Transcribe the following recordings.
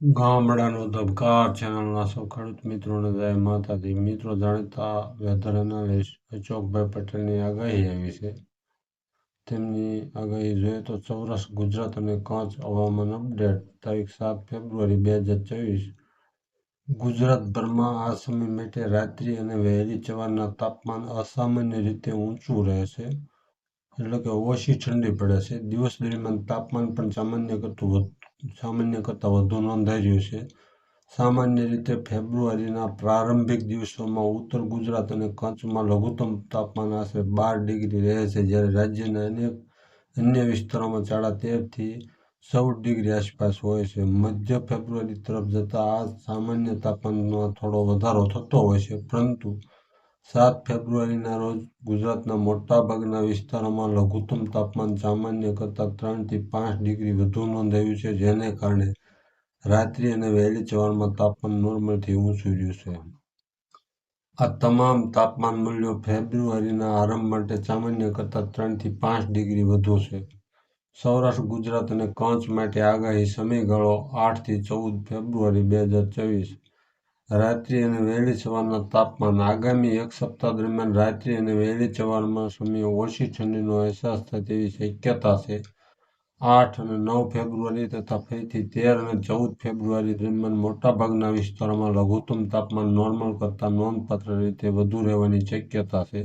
ગામડાનો ધબકાર ચેનલના સૌ ખેડૂત મિત્રોને જય માતાજી. મિત્રો, જાણીતા વેધર એનાલિસ્ટ અશોકભાઈ પટેલની આગાહી આવી છે. તેમની આગાહી જોઈએ તો સૌરાષ્ટ્ર ગુજરાત અને કચ્છ હવામાન અપડેટ તારીખ 7 ફેબ્રુઆરી 2024. ગુજરાતભરમાં આ સમય માટે રાત્રિ અને વહેલી સવારના તાપમાન અસામાન્ય રીતે ઊંચું રહેશે, એટલે કે ઓછી ઠંડી પડે છે. દિવસ દરમિયાન તાપમાન પણ સામાન્ય કરતાં વધુ નોંધાઈ રહ્યું છે. સામાન્ય રીતે ફેબ્રુઆરીના પ્રારંભિક દિવસોમાં ઉત્તર ગુજરાત અને કચ્છમાં લઘુત્તમ તાપમાન આશરે 12 ડિગ્રી રહે છે, જ્યારે રાજ્યના અન્ય વિસ્તારોમાં 13.5 થી 14 ડિગ્રી આસપાસ હોય છે. મધ્ય ફેબ્રુઆરી તરફ જતાં આ સામાન્ય તાપમાનમાં થોડો વધારો થતો હોય છે, પરંતુ 7 ફેબ્રુઆરીના રોજ ગુજરાતના મોટાભાગના વિસ્તારોમાં લઘુત્તમ તાપમાન સામાન્ય કરતાં 3 થી 5 ડિગ્રી વધુ નોંધાયું છે, જેને કારણે રાત્રિ અને વહેલી સવારમાં તાપમાન નોર્મલથી ઊંચું રહ્યું છે. આ તમામ તાપમાન મૂલ્યો ફેબ્રુઆરીના આરંભ માટે સામાન્ય કરતાં 3 થી 5 ડિગ્રી વધુ છે. સૌરાષ્ટ્ર ગુજરાત અને કચ્છ માટે આગાહી સમયગાળો 8 થી 14 ફેબ્રુઆરી 2024. રાત્રિ અને વહેલી સવારના તાપમાન આગામી એક સપ્તાહ દરમિયાન રાત્રિ અને વહેલી સવારના સમયે ઓછી ઠંડીનો અહેસાસ થાય તેવી શક્યતા છે. 8 અને 9 ફેબ્રુઆરી તથા ફરીથી 13 અને 14 ફેબ્રુઆરી દરમિયાન મોટાભાગના વિસ્તારોમાં લઘુત્તમ તાપમાન નોર્મલ કરતાં નોંધપાત્ર રીતે વધુ રહેવાની શક્યતા છે.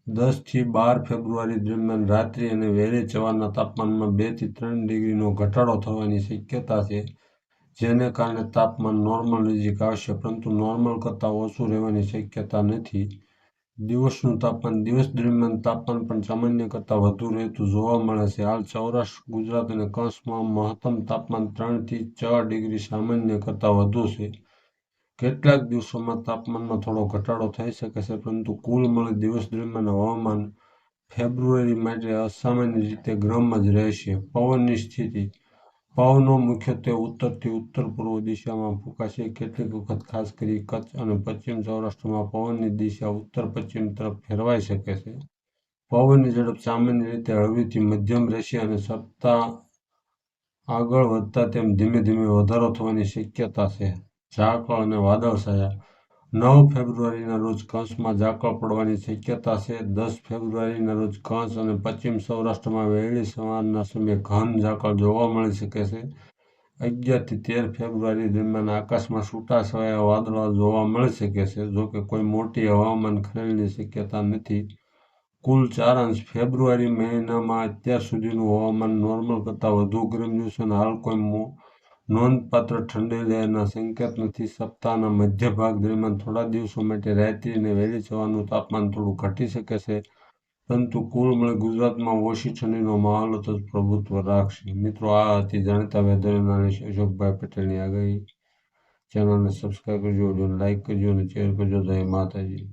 10 થી 12 ફેબ્રુઆરી દરમિયાન રાત્રિ અને વહેલી સવારના તાપમાનમાં 2 થી 3 ડિગ્રીનો ઘટાડો થવાની શક્યતા છે, જેને કારણે તાપમાન નોર્મલ નજીક આવશે, પરંતુ નોર્મલ કરતાં ઓછું રહેવાની શક્યતા નથી. દિવસનું તાપમાન દિવસ દરમિયાન તાપમાન પણ સામાન્ય કરતાં વધુ રહેતું જોવા મળે છે. હાલ સૌરાષ્ટ્ર ગુજરાત અને કચ્છમાં મહત્તમ તાપમાન 3 થી 4 ડિગ્રી સામાન્ય કરતાં વધુ છે. કેટલાક દિવસોમાં તાપમાનમાં થોડો ઘટાડો થઈ શકે છે, પરંતુ કુલ મળી દિવસ દરમિયાન હવામાન ફેબ્રુઆરી માટે અસામાન્ય રીતે ગરમ જ રહેશે. પવનની સ્થિતિ: પવનો મુખ્યત્વે ઉત્તરથી ઉત્તર-પૂર્વ દિશામાં ફૂંકાશે. કેટલીક વખત ખાસ કરી કચ્છ અને પશ્ચિમ સૌરાષ્ટ્રમાં પવનની દિશા ઉત્તર-પશ્ચિમ તરફ ફેરવાઈ શકે છે. પવનની ઝડપ સામાન્ય રીતે હળવીથી મધ્યમ રહેશે અને સપ્તાહ આગળ વધતા તેમ ધીમે ધીમે વધારો થવાની શક્યતા છે. ઝાકળ અને વાદળછાયા: 9 ફેબ્રુઆરીના રોજ કચ્છમાં ઝાકળ પડવાની શક્યતા છે. 10 ફેબ્રુઆરીના રોજ કચ્છ અને પશ્ચિમ સૌરાષ્ટ્રમાં વહેલી સવારના સમયે ઘન ઝાકળ જોવા મળી શકે છે. 11 થી 13 ફેબ્રુઆરી દરમિયાન આકાશમાં છૂટાછવાયા વાદળો જોવા મળી શકે છે, જોકે કોઈ મોટી હવામાન ખલેલની શક્યતા નથી. કુલ સારાંશ: ફેબ્રુઆરી મહિનામાં અત્યાર સુધીનું હવામાન નોર્મલ કરતાં વધુ ગરમ રહ્યું છે અને હાલ કોઈ નોંધપાત્ર ઠંડી લહેરના સંકેત નથી. સપ્તાહના મધ્ય ભાગ દરમિયાન થોડા દિવસો માટે રાત્રિ અને વહેલી સવારનું તાપમાન થોડું ઘટી શકે છે, પરંતુ કુલ મળી ગુજરાતમાં ઓછી ઠંડીનો માહોલ જ પ્રભુત્વ રાખશે. મિત્રો, આ હતી જાણીતા વેધર એનાલિસ્ટ અશોકભાઈ પટેલની આગાહી. ચેનલને સબસ્ક્રાઈબ કરજો, વિડીયોને લાઇક કરજો અને શેર કરજો. જય માતાજી.